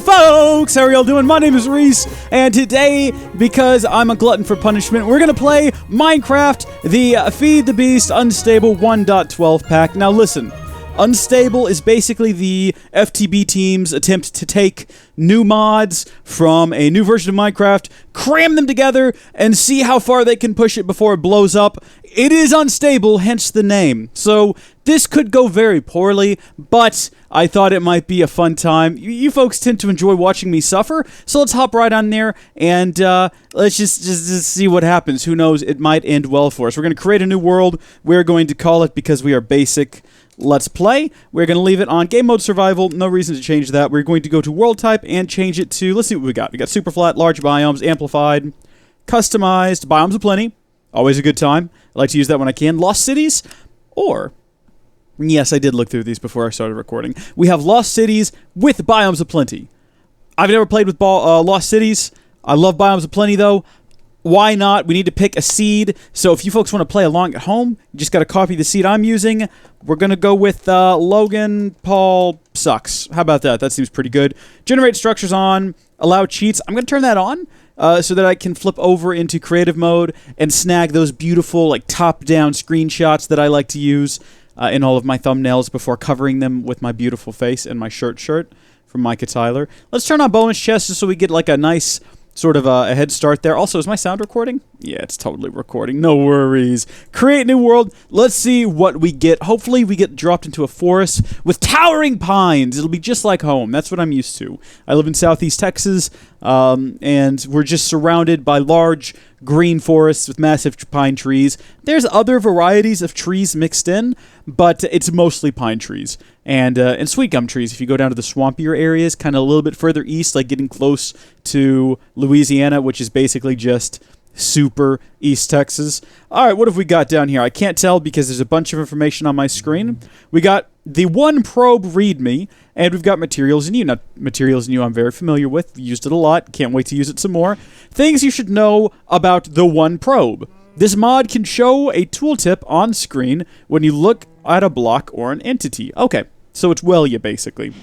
folks! How are y'all doing? My name is Rees, and today, because I'm a glutton for punishment, we're gonna play Minecraft, the Feed the Beast Unstable 1.12 pack. Now listen, Unstable is basically the FTB team's attempt to take new mods from a new version of Minecraft, cram them together, and see how far they can push it before it blows up. It is unstable, hence the name. So this could go very poorly, but I thought it might be a fun time. You folks tend to enjoy watching me suffer, so let's hop right on there and let's just see what happens. Who knows, it might end well for us. We're going to create a new world. We're going to call it, because we are basic, Let's Play. We're going to leave it on Game Mode Survival. No reason to change that. We're going to go to World Type and change it to, let's see what we got. We got Super Flat, Large Biomes, Amplified, Customized, Biomes aplenty. Always a good time. I like to use that when I can. Lost Cities, or... yes, I did look through these before I started recording. We have Lost Cities with Biomes aplenty. I've never played with Lost Cities. I love Biomes aplenty, though. Why not? We need to pick a seed. So if you folks want to play along at home, you just got to copy the seed I'm using. We're going to go with Logan Paul Sucks. How about that? That seems pretty good. Generate structures on. Allow cheats. I'm going to turn that on so that I can flip over into creative mode and snag those beautiful, like, top-down screenshots that I like to use in all of my thumbnails before covering them with my beautiful face and my shirt from Micah Tyler. Let's turn on bonus chests just so we get, like, a nice... sort of a head start there. Also, is my sound recording? Yeah, it's totally recording. No worries. Create new world. Let's see what we get. Hopefully, we get dropped into a forest with towering pines. It'll be just like home. That's what I'm used to. I live in Southeast Texas, and we're just surrounded by large green forests with massive pine trees. There's other varieties of trees mixed in, but it's mostly pine trees. And sweet gum trees, if you go down to the swampier areas, kind of a little bit further east, like getting close to Louisiana, which is basically just super East Texas. All right, what have we got down here? I can't tell because there's a bunch of information on my screen. We got the one probe readme, and we've got materials new. Now, materials new I'm very familiar with. Used it a lot. Can't wait to use it some more. Things you should know about the one probe. This mod can show a tooltip on screen when you look at a block or an entity. Okay, so it's Wellia, basically.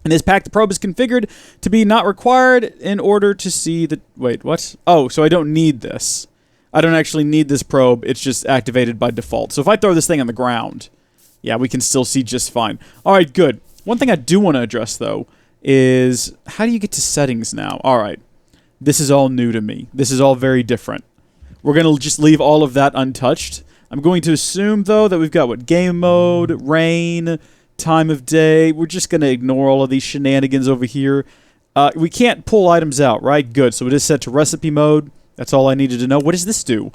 In this pack, the probe is configured to be not required in order to see the... wait, what? Oh, so I don't need this. I don't actually need this probe. It's just activated by default. So if I throw this thing on the ground, yeah, we can still see just fine. All right, good. One thing I do want to address, though, is how do you get to settings now? All right. This is all new to me. This is all very different. We're going to just leave all of that untouched. I'm going to assume, though, that we've got, what, game mode, rain... time of day. We're just going to ignore all of these shenanigans over here. We can't pull items out, right? Good. So it is set to recipe mode. That's all I needed to know. What does this do?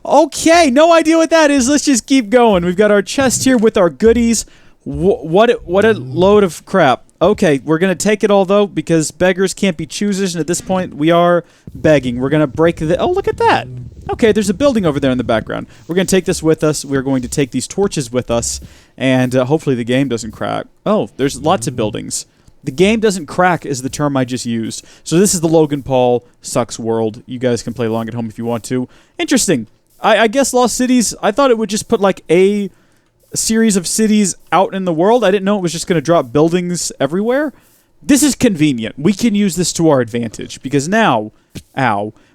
Okay, no idea what that is. Let's just keep going. We've got our chest here with our goodies. What a load of crap. Okay, we're going to take it all, though, because beggars can't be choosers, and at this point, we are begging. We're going to break the... oh, look at that. Okay, there's a building over there in the background. We're going to take this with us. We're going to take these torches with us, and hopefully the game doesn't crack. Oh, there's lots of buildings. The game doesn't crack is the term I just used. So this is the Logan Paul Sucks world. You guys can play along at home if you want to. Interesting. I guess Lost Cities, I thought it would just put, like, a series of cities out in the world. I didn't know it was just going to drop buildings everywhere. This is convenient. We can use this to our advantage, because now,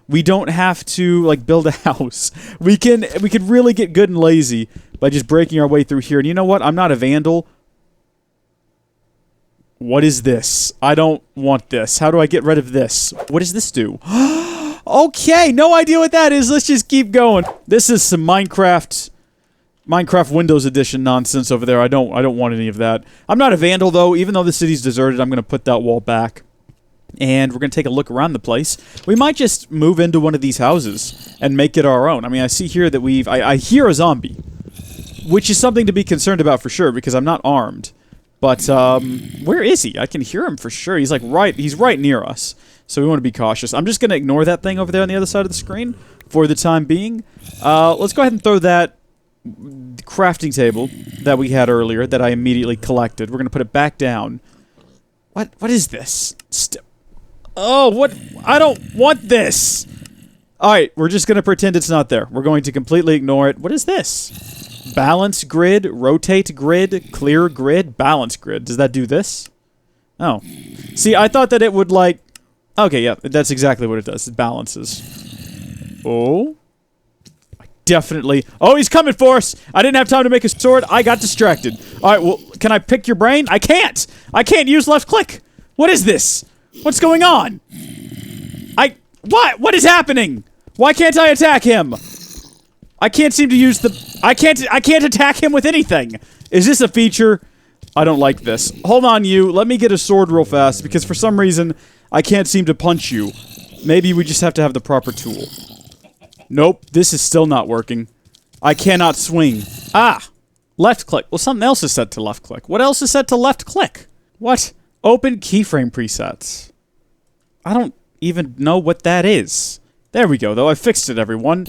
we don't have to, like, build a house. We can really get good and lazy by just breaking our way through here. And you know what? I'm not a vandal. What is this? I don't want this. How do I get rid of this? What does this do? Okay, no idea what that is. Let's just keep going. This is some Minecraft Windows Edition nonsense over there. I don't want any of that. I'm not a vandal, though. Even though the city's deserted, I'm going to put that wall back. And we're going to take a look around the place. We might just move into one of these houses and make it our own. I mean, I see here that I hear a zombie, which is something to be concerned about for sure, because I'm not armed. But, where is he? I can hear him for sure. He's, like, he's right near us. So we want to be cautious. I'm just going to ignore that thing over there on the other side of the screen for the time being. Let's go ahead and throw that crafting table that we had earlier that I immediately collected. We're going to put it back down. What is this? Oh, what? I don't want this. All right, we're just going to pretend it's not there. We're going to completely ignore it. What is this? Balance grid, rotate grid, clear grid, balance grid. Does that do this? Oh. See, I thought that it would, like... Okay, yeah, that's exactly what it does. It balances. Oh. Definitely. Oh, he's coming for us! I didn't have time to make a sword. I got distracted. Alright, well, can I pick your brain? I can't! I can't use left click! What is this? What's going on? What? What is happening? Why can't I attack him? I can't seem to use the... I can't attack him with anything! Is this a feature? I don't like this. Hold on, you. Let me get a sword real fast, because for some reason, I can't seem to punch you. Maybe we just have to have the proper tool. Nope, this is still not working. I cannot swing. Ah! Left click. Well, something else is set to left click. What else is set to left click? What? Open keyframe presets. I don't even know what that is. There we go, though. I fixed it, everyone.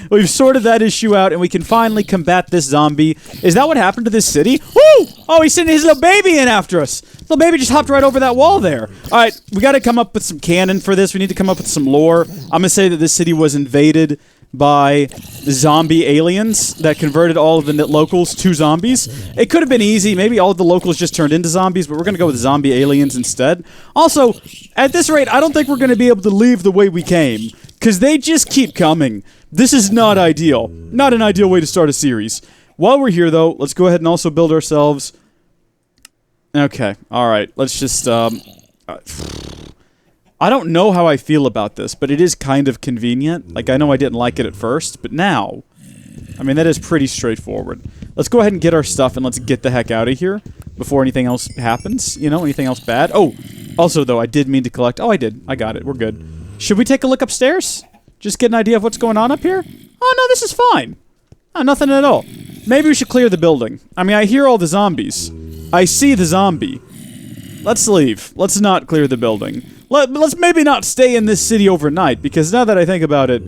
We've sorted that issue out, and we can finally combat this zombie. Is that what happened to this city? Woo! Oh, he's sending his little baby in after us. Little baby just hopped right over that wall there. All right, we got to come up with some canon for this. We need to come up with some lore. I'm going to say that this city was invaded by zombie aliens that converted all of the locals to zombies. It could have been easy. Maybe all of the locals just turned into zombies, but we're going to go with zombie aliens instead. Also, at this rate, I don't think we're going to be able to leave the way we came, because they just keep coming. This is not ideal. Not an ideal way to start a series. While we're here, though, let's go ahead and also build ourselves... Okay, alright. Let's just, I don't know how I feel about this, but it is kind of convenient. Like, I know I didn't like it at first, but now... I mean, that is pretty straightforward. Let's go ahead and get our stuff, and let's get the heck out of here before anything else happens. You know, anything else bad. Oh, also, though, I did mean to collect... Oh, I did. I got it. We're good. Should we take a look upstairs? Just get an idea of what's going on up here? Oh, no, this is fine. Oh, nothing at all. Maybe we should clear the building. I mean, I hear all the zombies. I see the zombie. Let's leave. Let's not clear the building. Let's maybe not stay in this city overnight, because now that I think about it,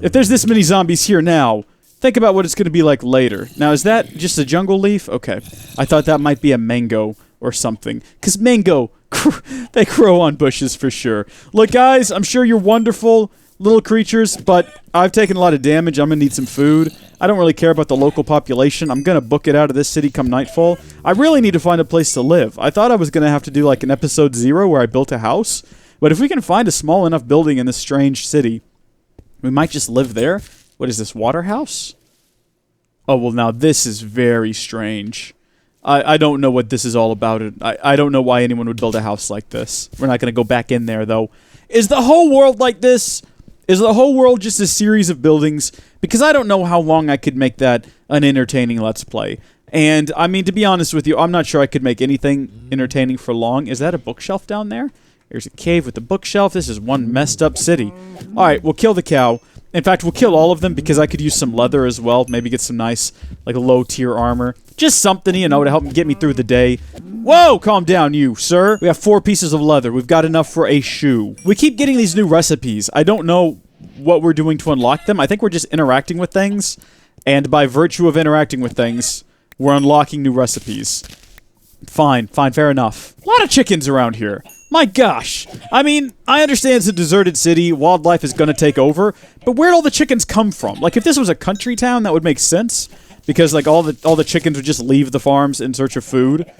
if there's this many zombies here now, think about what it's going to be like later. Now, is that just a jungle leaf? Okay. I thought that might be a mango or something, because mango, they grow on bushes for sure. Look, guys, I'm sure you're wonderful little creatures, but I've taken a lot of damage. I'm going to need some food. I don't really care about the local population. I'm going to book it out of this city come nightfall. I really need to find a place to live. I thought I was going to have to do like an episode 0 where I built a house, but if we can find a small enough building in this strange city, we might just live there. What is this, water house? Oh, well, now this is very strange. I don't know what this is all about. I don't know why anyone would build a house like this. We're not going to go back in there, though. Is the whole world like this? Is the whole world just a series of buildings? Because I don't know how long I could make that an entertaining Let's Play. And, I mean, to be honest with you, I'm not sure I could make anything entertaining for long. Is that a bookshelf down there? There's a cave with a bookshelf. This is one messed up city. Alright, we'll kill the cow. In fact, we'll kill all of them because I could use some leather as well. Maybe get some nice, like, low-tier armor. Just something, you know, to help get me through the day. Whoa! Calm down, you, sir. We have 4 pieces of leather. We've got enough for a shoe. We keep getting these new recipes. I don't know what we're doing to unlock them. I think we're just interacting with things. And by virtue of interacting with things, we're unlocking new recipes. Fine, fair enough. A lot of chickens around here. My gosh. I mean, I understand it's a deserted city, wildlife is gonna take over, but where'd all the chickens come from? Like, if this was a country town, that would make sense, because, like, all the chickens would just leave the farms in search of food.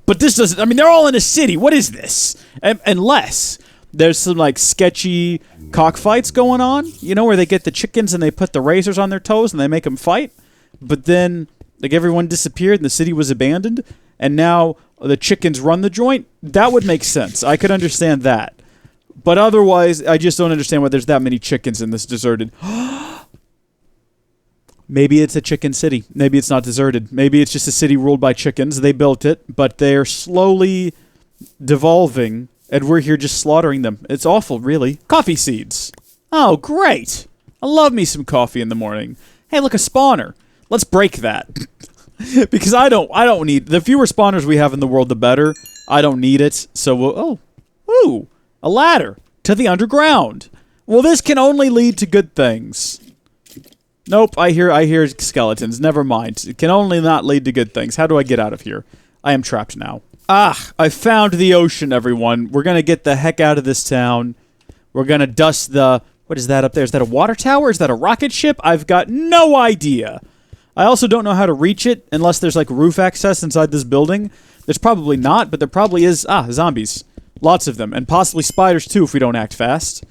But this doesn't, I mean, they're all in a city. What is this? Unless there's some, like, sketchy cockfights going on, you know, where they get the chickens and they put the razors on their toes and they make them fight, but then, like, everyone disappeared and the city was abandoned, and now the chickens run the joint. That would make sense. I could understand that. But otherwise, I just don't understand why there's that many chickens in this deserted... Maybe it's a chicken city. Maybe it's not deserted. Maybe it's just a city ruled by chickens. They built it, but they're slowly devolving, and we're here just slaughtering them. It's awful, really. Coffee seeds. Oh, great. I love me some coffee in the morning. Hey, look, a spawner. Let's break that. Because I don't need... The fewer spawners we have in the world, the better. I don't need it, so we'll... Oh. Ooh. A ladder. To the underground. Well, this can only lead to good things. Nope, I hear skeletons. Never mind. It can only not lead to good things. How do I get out of here? I am trapped now. Ah, I found the ocean, everyone. We're gonna get the heck out of this town. We're gonna dust the... What is that up there? Is that a water tower? Is that a rocket ship? I've got no idea. I also don't know how to reach it unless there's like roof access inside this building. There's probably not, but there probably is. Zombies. Lots of them, and possibly spiders too if we don't act fast.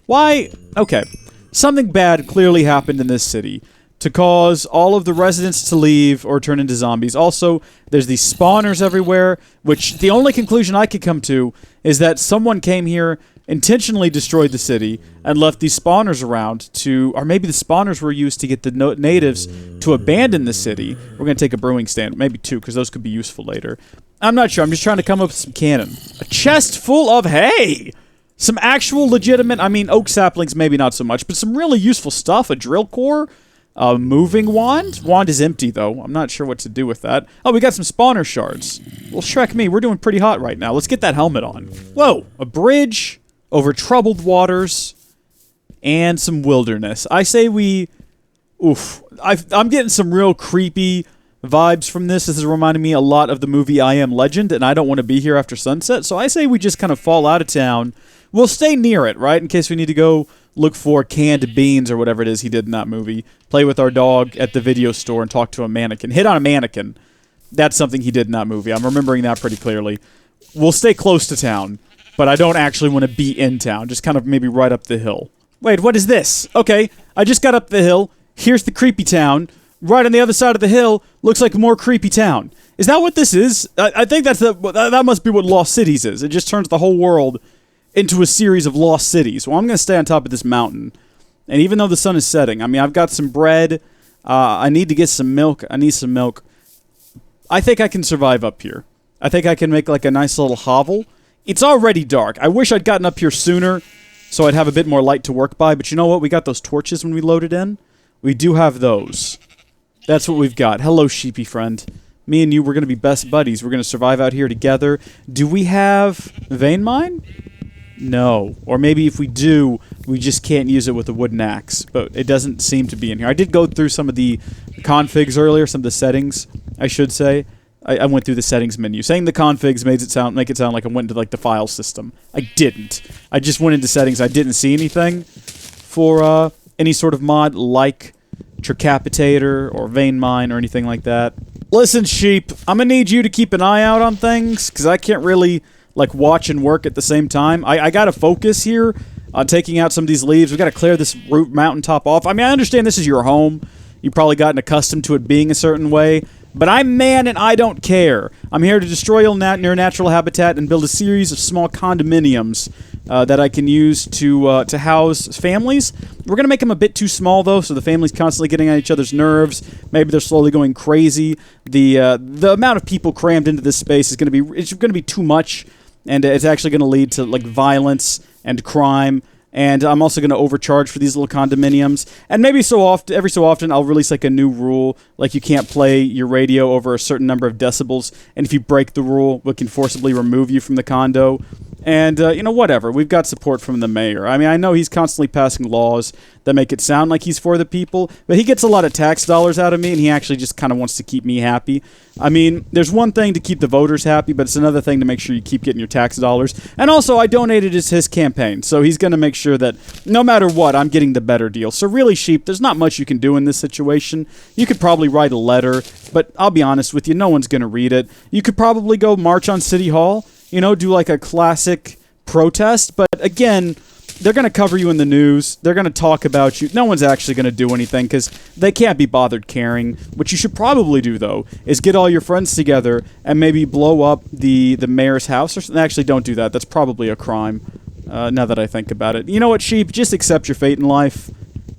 Why? Okay. Something bad clearly happened in this city to cause all of the residents to leave or turn into zombies. Also, there's these spawners everywhere, which the only conclusion I could come to is that someone came here, intentionally destroyed the city, and left these spawners around to... Or maybe the spawners were used to get the natives to abandon the city. We're going to take a brewing stand. Maybe two, because those could be useful later. I'm not sure. I'm just trying to come up with some cannon. A chest full of hay! Some actual legitimate... I mean, oak saplings maybe not so much, but some really useful stuff. A drill core... A moving wand? Wand is empty, though. I'm not sure what to do with that. Oh, we got some spawner shards. Well, Shrek me, we're doing pretty hot right now. Let's get that helmet on. Whoa! A bridge over troubled waters and some wilderness. I say we... Oof. I'm getting some real creepy vibes from this. This is reminding me a lot of the movie I Am Legend, and I don't want to be here after sunset, so I say we just kind of fall out of town. We'll stay near it, right, in case we need to go look for canned beans or whatever it is he did in that movie. Play with our dog at the video store and talk to a mannequin. Hit on a mannequin. That's something he did in that movie. I'm remembering that pretty clearly. We'll stay close to town, but I don't actually want to be in town. Just kind of maybe right up the hill. Wait, what is this? Okay, I just got up the hill. Here's the creepy town. Right on the other side of the hill looks like a more creepy town. Is that what this is? I think that must be what Lost Cities is. It just turns the whole world into a series of lost cities. Well, I'm going to stay on top of this mountain. And even though the sun is setting, I mean, I've got some bread. I need to get some milk. I need some milk. I think I can survive up here. I think I can make like a nice little hovel. It's already dark. I wish I'd gotten up here sooner so I'd have a bit more light to work by. But you know what? We got those torches when we loaded in. We do have those. That's what we've got. Hello, sheepy friend. Me and you, we're going to be best buddies. We're going to survive out here together. Do we have vein mine? No. Or maybe if we do, we just can't use it with a wooden axe. But it doesn't seem to be in here. I did go through some of the configs earlier, some of the settings, I should say. I went through the settings menu. Saying the configs make it sound like I went into like the file system. I didn't. I just went into settings. I didn't see anything for any sort of mod like Tricapitator or Vein Mine or anything like that. Listen, sheep, I'm gonna need you to keep an eye out on things, because I can't really like watch and work at the same time. I gotta focus here on taking out some of these leaves. We gotta clear this root mountaintop off. I mean, I understand this is your home. You've probably gotten accustomed to it being a certain way, but I'm man and I don't care. I'm here to destroy your natural habitat and build a series of small condominiums that I can use to house families. We're going to make them a bit too small, though, so the family's constantly getting on each other's nerves. Maybe they're slowly going crazy. The amount of people crammed into this space is going to be too much, and it's actually going to lead to like violence and crime. And I'm also going to overcharge for these little condominiums. And maybe every so often, I'll release like a new rule, like you can't play your radio over a certain number of decibels. And if you break the rule, we can forcibly remove you from the condo. And, whatever. We've got support from the mayor. I mean, I know he's constantly passing laws that make it sound like he's for the people, but he gets a lot of tax dollars out of me, and he actually just kind of wants to keep me happy. I mean, there's one thing to keep the voters happy, but it's another thing to make sure you keep getting your tax dollars. And also, I donated to his campaign, so he's going to make sure that no matter what, I'm getting the better deal. So really, sheep, there's not much you can do in this situation. You could probably write a letter, but I'll be honest with you, no one's going to read it. You could probably go march on City Hall, do like a classic protest, but again, they're going to cover you in the news. They're going to talk about you. No one's actually going to do anything because they can't be bothered caring. What you should probably do, though, is get all your friends together and maybe blow up the mayor's house or something. Actually, don't do that. That's probably a crime, now that I think about it. You know what, sheep? Just accept your fate in life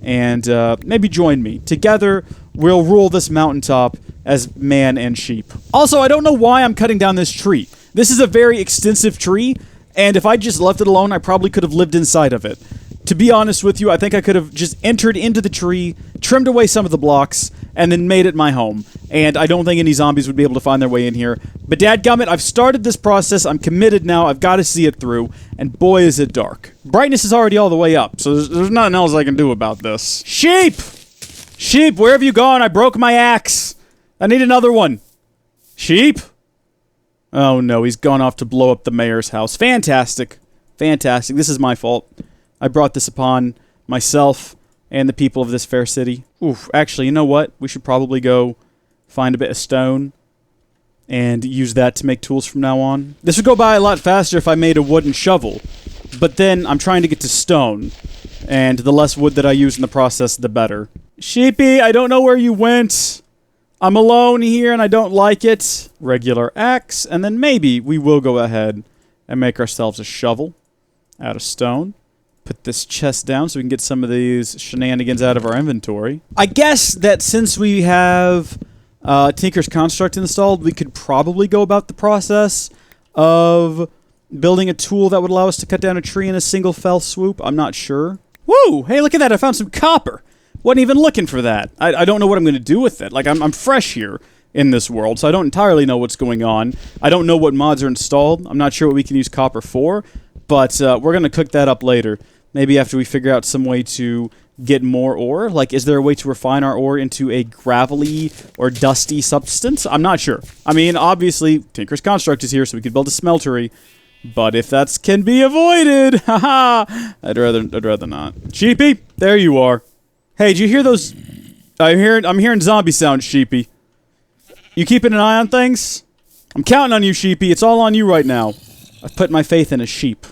and maybe join me. Together, we'll rule this mountaintop as man and sheep. Also, I don't know why I'm cutting down this tree. This is a very extensive tree, and if I just left it alone, I probably could have lived inside of it. To be honest with you, I think I could have just entered into the tree, trimmed away some of the blocks, and then made it my home. And I don't think any zombies would be able to find their way in here. But dadgummit, I've started this process. I'm committed now. I've got to see it through. And boy, is it dark. Brightness is already all the way up, so there's nothing else I can do about this. Sheep! Sheep, where have you gone? I broke my axe. I need another one. Sheep? Oh no, he's gone off to blow up the mayor's house. Fantastic. Fantastic. This is my fault. I brought this upon myself. and the people of this fair city. Oof, actually, you know what? We should probably go find a bit of stone and use that to make tools from now on. This would go by a lot faster if I made a wooden shovel, but then I'm trying to get to stone, and the less wood that I use in the process, the better. Sheepy, I don't know where you went. I'm alone here and I don't like it. Regular axe, and then maybe we will go ahead and make ourselves a shovel out of stone. Put this chest down so we can get some of these shenanigans out of our inventory. I guess that since we have Tinker's Construct installed, we could probably go about the process of building a tool that would allow us to cut down a tree in a single fell swoop. I'm not sure. Woo! Hey, look at that. I found some copper. Wasn't even looking for that. I don't know what I'm going to do with it. Like, I'm fresh here in this world, so I don't entirely know what's going on. I don't know what mods are installed. I'm not sure what we can use copper for, but we're going to cook that up later. Maybe after we figure out some way to get more ore. Like, is there a way to refine our ore into a gravelly or dusty substance? I'm not sure. I mean, obviously, Tinker's Construct is here, so we could build a smeltery. But if that can be avoided, haha, I'd rather not. Sheepy, there you are. Hey, did you hear those? I'm hearing zombie sounds, Sheepy. You keeping an eye on things? I'm counting on you, Sheepy. It's all on you right now. I've put my faith in a sheep.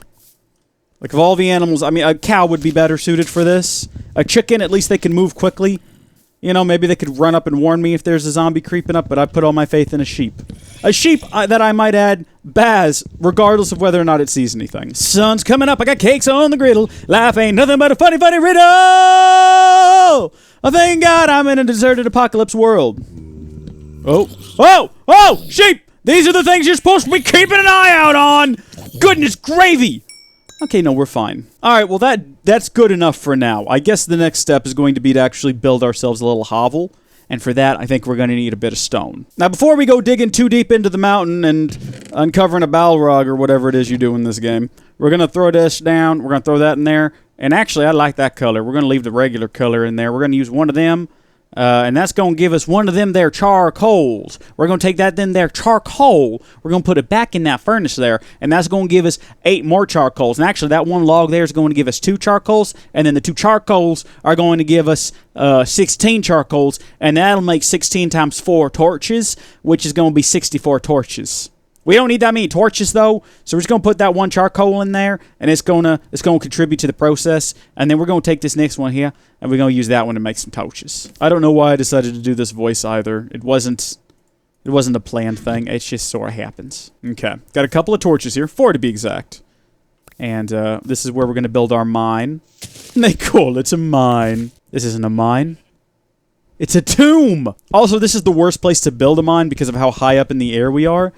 Like, of all the animals, I mean, a cow would be better suited for this. A chicken, at least they can move quickly. You know, maybe they could run up and warn me if there's a zombie creeping up, but I put all my faith in a sheep. A sheep that I might add Baz, regardless of whether or not it sees anything. Sun's coming up, I got cakes on the griddle. Life ain't nothing but a funny, funny riddle! Oh, thank God I'm in a deserted apocalypse world. Oh, sheep! These are the things you're supposed to be keeping an eye out on! Goodness gravy! Okay, no, we're fine. Alright, well that's good enough for now. I guess the next step is going to be to actually build ourselves a little hovel. And for that, I think we're going to need a bit of stone. Now, before we go digging too deep into the mountain and uncovering a Balrog or whatever it is you do in this game, we're going to throw this down. We're going to throw that in there. And actually, I like that color. We're going to leave the regular color in there. We're going to use one of them. And that's going to give us one of them there charcoals. We're going to take that then there charcoal. We're going to put it back in that furnace there. And that's going to give us 8 more charcoals. And actually, that one log there is going to give us 2 charcoals. And then the 2 charcoals are going to give us 16 charcoals. And that'll make 16 times 4 torches, which is going to be 64 torches. We don't need that many torches, though, so we're just going to put that 1 charcoal in there, and it's going to contribute to the process, and then we're going to take this next one here, and we're going to use that one to make some torches. I don't know why I decided to do this voice, either. It wasn't a planned thing. It just sort of happens. Okay, got a couple of torches here, 4 to be exact. And this is where we're going to build our mine. They call it a mine. This isn't a mine. It's a tomb! Also, this is the worst place to build a mine because of how high up in the air we are.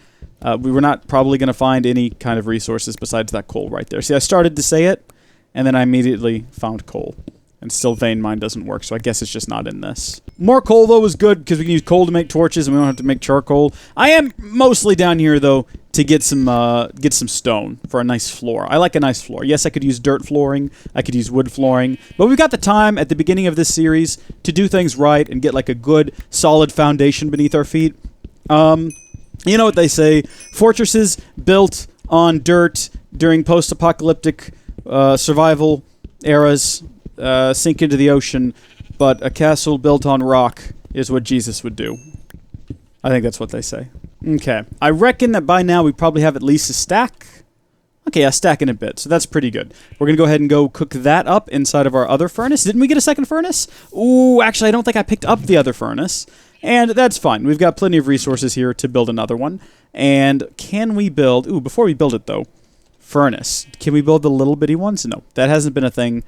We were not probably going to find any kind of resources besides that coal right there. See, I started to say it, and then I immediately found coal. And still vein mine doesn't work, so I guess it's just not in this. More coal, though, is good, because we can use coal to make torches, and we don't have to make charcoal. I am mostly down here, though, to get some stone for a nice floor. I like a nice floor. Yes, I could use dirt flooring, I could use wood flooring, but we've got the time at the beginning of this series to do things right and get, like, a good, solid foundation beneath our feet. You know what they say, fortresses built on dirt during post-apocalyptic survival eras sink into the ocean, but a castle built on rock is what Jesus would do. I think that's what they say. Okay, I reckon that by now we probably have at least a stack. Okay, a stack in a bit, so that's pretty good. We're going to go ahead and go cook that up inside of our other furnace. Didn't we get a second furnace? Ooh, actually, I don't think I picked up the other furnace. And that's fine. We've got plenty of resources here to build another one. And can we build... Ooh, before we build it, though, furnace. Can we build the little bitty ones? No, that hasn't been a thing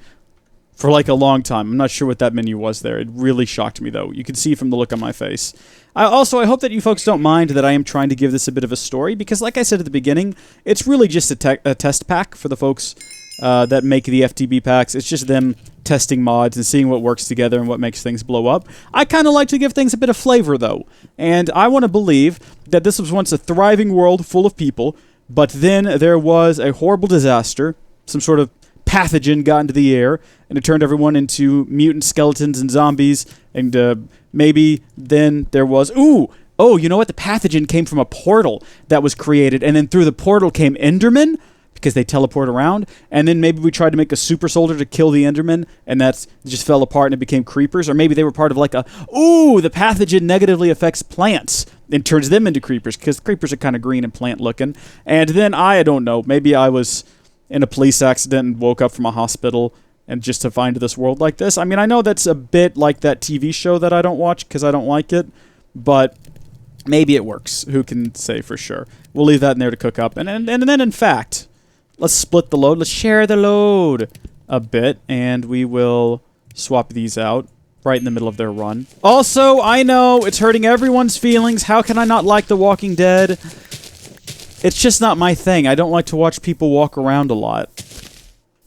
for like a long time. I'm not sure what that menu was there. It really shocked me, though. You can see from the look on my face. I hope that you folks don't mind that I am trying to give this a bit of a story, because like I said at the beginning, it's really just a test pack for the folks that make the FTB packs. It's just them testing mods and seeing what works together and what makes things blow up. I kind of like to give things a bit of flavor, though. And I want to believe that this was once a thriving world full of people, but then there was a horrible disaster, some sort of pathogen got into the air, and it turned everyone into mutant skeletons and zombies, and maybe then there was... Oh, you know what? The pathogen came from a portal that was created, and then through the portal came Endermen, because they teleport around. And then maybe we tried to make a super soldier to kill the Enderman, and that's just fell apart and it became creepers. Or maybe they were part of like the pathogen negatively affects plants and turns them into creepers, because creepers are kind of green and plant looking. And then I don't know, maybe I was in a police accident and woke up from a hospital and just to find this world like this. I mean, I know that's a bit like that TV show that I don't watch because I don't like it, but maybe it works. Who can say for sure? We'll leave that in there to cook up. And then, in fact, let's split the load. Let's share the load a bit, and we will swap these out right in the middle of their run. Also, I know it's hurting everyone's feelings. How can I not like The Walking Dead? It's just not my thing. I don't like to watch people walk around a lot.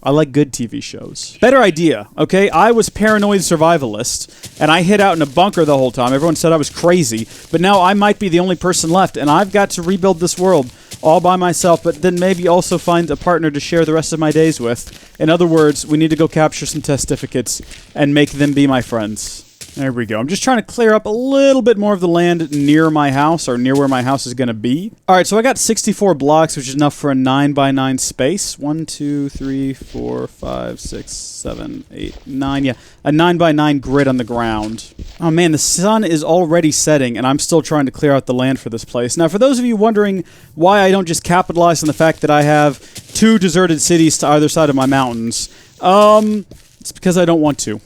I like good TV shows. Better idea, okay? I was paranoid survivalist, and I hid out in a bunker the whole time. Everyone said I was crazy, but now I might be the only person left, and I've got to rebuild this world all by myself, but then maybe also find a partner to share the rest of my days with. In other words, we need to go capture some testificates and make them be my friends. There we go. I'm just trying to clear up a little bit more of the land near my house, or near where my house is going to be. Alright, so I got 64 blocks, which is enough for a 9x9 space. 1, 2, 3, 4, 5, 6, 7, 8, 9. Yeah, a 9x9 grid on the ground. Oh man, the sun is already setting, and I'm still trying to clear out the land for this place. Now, for those of you wondering why I don't just capitalize on the fact that I have 2 deserted cities to either side of my mountains, it's because I don't want to.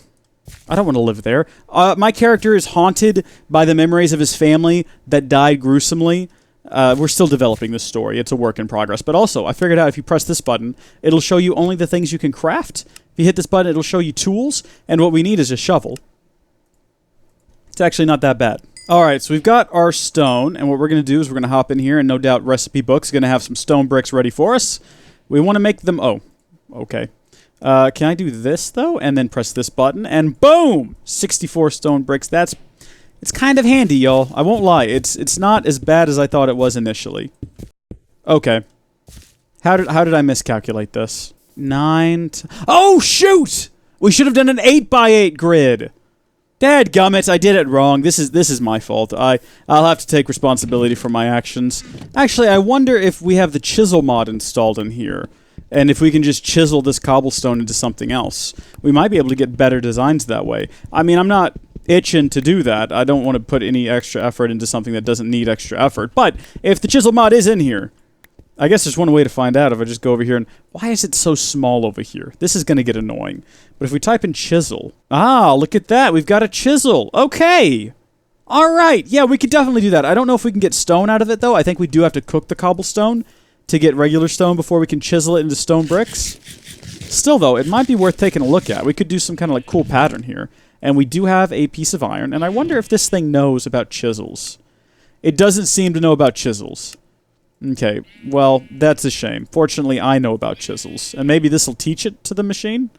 I don't want to live there. My character is haunted by the memories of his family that died gruesomely. We're still developing this story. It's a work in progress. But also, I figured out if you press this button, it'll show you only the things you can craft. If you hit this button, it'll show you tools. And what we need is a shovel. It's actually not that bad. Alright, so we've got our stone. And what we're going to do is we're going to hop in here. And no doubt Recipe Book's going to have some stone bricks ready for us. We want to make them... Oh, okay. Can I do this, though? And then press this button, and boom! 64 stone bricks. It's kind of handy, y'all. I won't lie. It's not as bad as I thought it was initially. Okay. How did I miscalculate this? 9... Oh, shoot! We should have done an 8x8 grid! Dadgummit, I did it wrong. This is my fault. I'll have to take responsibility for my actions. Actually, I wonder if we have the chisel mod installed in here. And if we can just chisel this cobblestone into something else, we might be able to get better designs that way. I mean, I'm not itching to do that. I don't want to put any extra effort into something that doesn't need extra effort. But if the chisel mod is in here, I guess there's one way to find out if I just go over here and... Why is it so small over here? This is going to get annoying. But if we type in chisel... Ah, look at that. We've got a chisel. Okay. All right. Yeah, we could definitely do that. I don't know if we can get stone out of it, though. I think we do have to cook the cobblestone to get regular stone before we can chisel it into stone bricks. Still, though, it might be worth taking a look at. We could do some kind of, like, cool pattern here. And we do have a piece of iron, and I wonder if this thing knows about chisels. It doesn't seem to know about chisels. Okay, well, that's a shame. Fortunately, I know about chisels. And maybe this will teach it to the machine?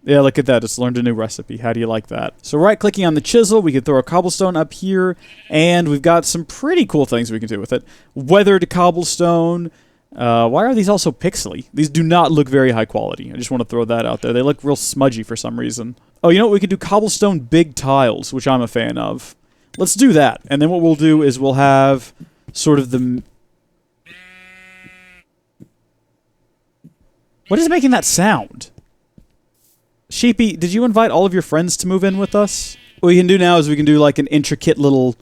Yeah, look at that. It's learned a new recipe. How do you like that? So right-clicking on the chisel, we can throw a cobblestone up here, and we've got some pretty cool things we can do with it. Weathered cobblestone. Why are these also pixely? These do not look very high quality. I just want to throw that out there. They look real smudgy for some reason. Oh, you know what? We could do cobblestone big tiles, which I'm a fan of. Let's do that. And then what we'll do is we'll have sort of the... What is making that sound? Sheepy, did you invite all of your friends to move in with us? What we can do now is we can do like an intricate little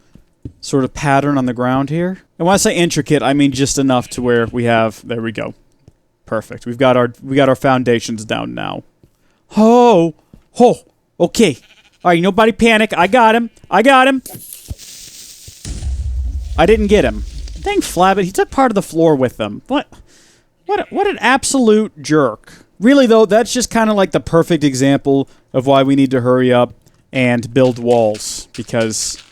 sort of pattern on the ground here. And when I say intricate, I mean just enough to where we have... There we go. Perfect. We got our foundations down now. Oh! Oh! Okay. Alright, nobody panic. I got him. I got him. I didn't get him. Dang Flabbit, he took part of the floor with them. What an absolute jerk. Really, though, that's just kind of like the perfect example of why we need to hurry up and build walls. Because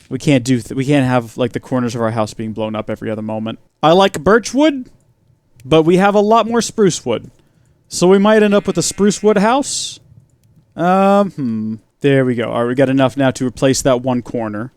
we can't have, like, the corners of our house being blown up every other moment. I like birch wood, but we have a lot more spruce wood. So we might end up with a spruce wood house. There we go. Alright, we got enough now to replace that one corner.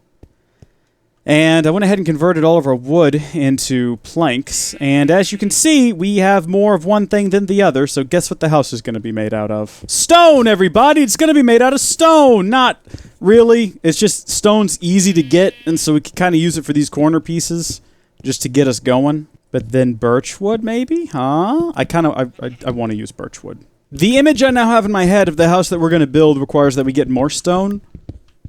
And I went ahead and converted all of our wood into planks. And as you can see, we have more of one thing than the other. So guess what the house is going to be made out of? Stone, everybody! It's going to be made out of stone! Not really. It's just stone's easy to get. And so we can kind of use it for these corner pieces just to get us going. But then birchwood, maybe? Huh? I want to use birchwood. The image I now have in my head of the house that we're going to build requires that we get more stone.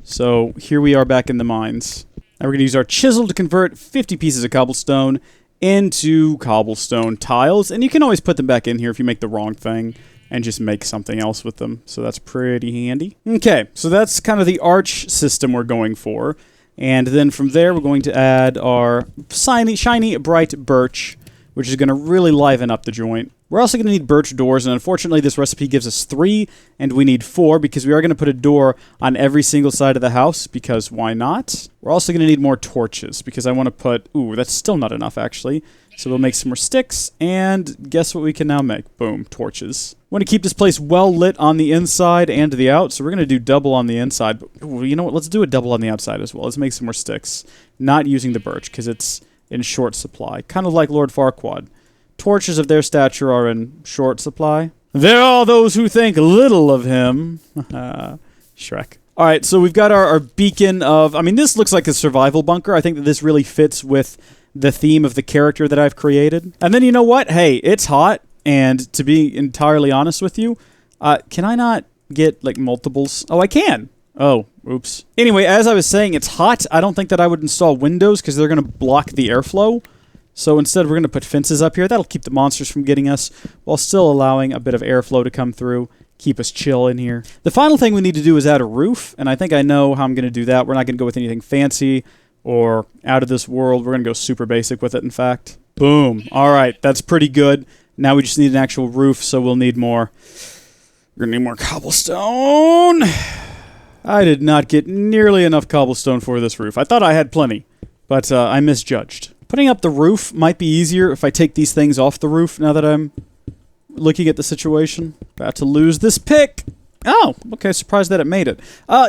So here we are back in the mines. Now we're going to use our chisel to convert 50 pieces of cobblestone into cobblestone tiles. And you can always put them back in here if you make the wrong thing and just make something else with them. So that's pretty handy. Okay, so that's kind of the arch system we're going for. And then from there, we're going to add our shiny, bright birch, which is going to really liven up the joint. We're also going to need birch doors, and unfortunately, this recipe gives us 3, and we need 4, because we are going to put a door on every single side of the house, because why not? We're also going to need more torches, because I want to put... Ooh, that's still not enough, actually. So we'll make some more sticks, and guess what we can now make? Boom, torches. We want to keep this place well lit on the inside and the out, so we're going to do double on the inside. But, ooh, you know what? Let's do a double on the outside as well. Let's make some more sticks. Not using the birch, because it's in short supply. Kind of like Lord Farquaad. Torches of their stature are in short supply. There are those who think little of him. Shrek. Alright, so we've got our beacon of... I mean, this looks like a survival bunker. I think that this really fits with the theme of the character that I've created. And then you know what? Hey, it's hot. And to be entirely honest with you, can I not get, like, multiples? Oh, I can. Oh, oops. Anyway, as I was saying, it's hot. I don't think that I would install windows because they're going to block the airflow. So instead, we're going to put fences up here. That'll keep the monsters from getting us while still allowing a bit of airflow to come through. Keep us chill in here. The final thing we need to do is add a roof, and I think I know how I'm going to do that. We're not going to go with anything fancy or out of this world. We're going to go super basic with it, in fact. Boom. All right, that's pretty good. Now we just need an actual roof, so we'll need more. We're going to need more cobblestone. I did not get nearly enough cobblestone for this roof. I thought I had plenty, but I misjudged. Putting up the roof might be easier if I take these things off the roof now that I'm looking at the situation. About to lose this pick. Oh, okay, surprised that it made it.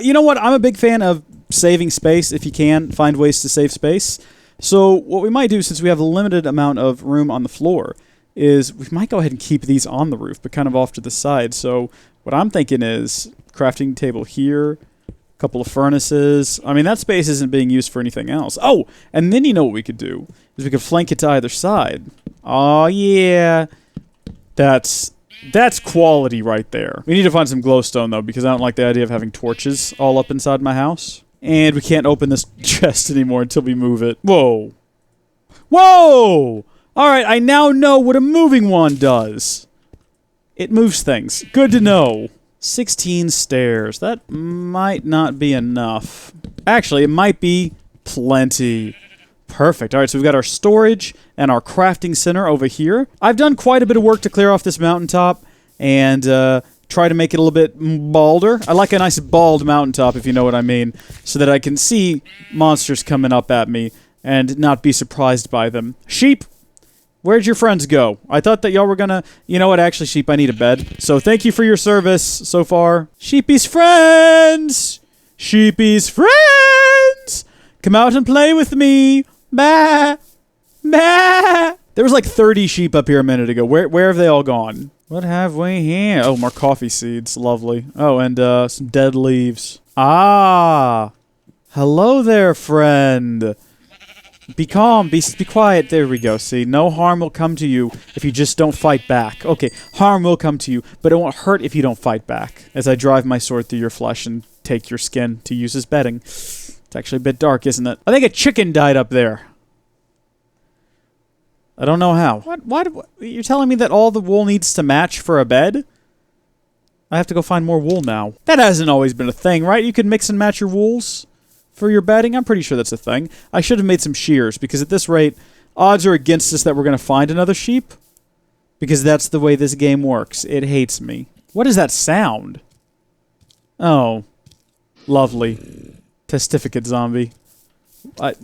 You know what? I'm a big fan of saving space if you can. Find ways to save space. So what we might do, since we have a limited amount of room on the floor, is we might go ahead and keep these on the roof, but kind of off to the side. So what I'm thinking is crafting table here, couple of furnaces. I mean, that space isn't being used for anything else. Oh, and then you know what we could do is we could flank it to either side. Oh yeah, that's quality right there. We need to find some glowstone though, because I don't like the idea of having torches all up inside my house. And we can't open this chest anymore until we move it. Whoa, whoa! All right, I now know what a moving wand does. It moves things. Good to know. 16 stairs. That might not be enough. Actually, it might be plenty. Perfect. All right, so we've got our storage and our crafting center over here. I've done quite a bit of work to clear off this mountaintop and try to make it a little bit balder. I like a nice bald mountaintop, if you know what I mean, so that I can see monsters coming up at me and not be surprised by them. Sheep! Where'd your friends go? I thought that y'all were gonna... You know what? Actually, sheep, I need a bed. So thank you for your service so far. Sheepy's friends! Sheepy's friends! Come out and play with me! Bah! Bah! There was like 30 sheep up here a minute ago. Where have they all gone? What have we here? Oh, more coffee seeds. Lovely. Oh, and some dead leaves. Ah! Hello there, friend. Be calm, be quiet. There we go. See, no harm will come to you if you just don't fight back. Okay, harm will come to you, but it won't hurt if you don't fight back. As I drive my sword through your flesh and take your skin to use as bedding. It's actually a bit dark, isn't it? I think a chicken died up there. I don't know how. What? You're telling me that all the wool needs to match for a bed? I have to go find more wool now. That hasn't always been a thing, right? You can mix and match your wools for your bedding? I'm pretty sure that's a thing. I should have made some shears, because at this rate, odds are against us that we're going to find another sheep. Because that's the way this game works. It hates me. What is that sound? Oh. Lovely. Testificate zombie.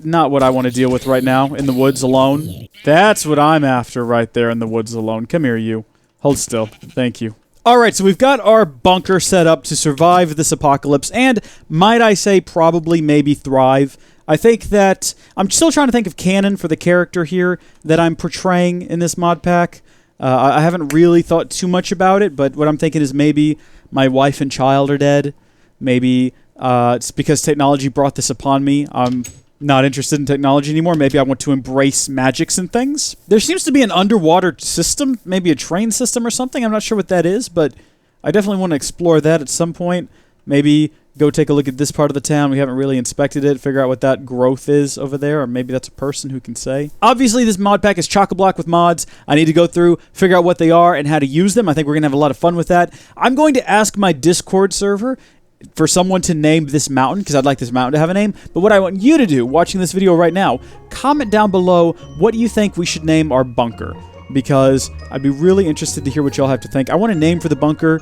Not what I want to deal with right now, in the woods alone. That's what I'm after right there in the woods alone. Come here, you. Hold still. Thank you. Alright, so we've got our bunker set up to survive this apocalypse, and, might I say, probably maybe thrive. I think that... I'm still trying to think of canon for the character here that I'm portraying in this mod pack. I haven't really thought too much about it, but what I'm thinking is maybe my wife and child are dead. Maybe it's because technology brought this upon me. I'm not interested in technology anymore. Maybe I want to embrace magics and things. There seems to be an underwater system, maybe a train system or something. I'm not sure what that is, but I definitely want to explore that at some point. Maybe go take a look at this part of the town. We haven't really inspected it, figure out what that growth is over there, or maybe that's a person who can say. Obviously, this mod pack is chock-a-block with mods. I need to go through, figure out what they are, and how to use them. I think we're going to have a lot of fun with that. I'm going to ask my Discord server for someone to name this mountain, because I'd like this mountain to have a name. But what I want you to do, watching this video right now, comment down below what you think we should name our bunker, because I'd be really interested to hear what y'all have to think. I want a name for the bunker.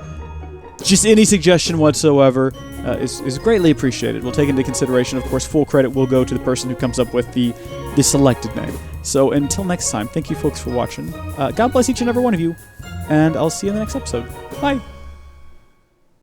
Just any suggestion whatsoever is greatly appreciated. We'll take into consideration, of course, full credit will go to the person who comes up with the selected name. So until next time, thank you folks for watching. God bless each and every one of you, and I'll see you in the next episode. Bye!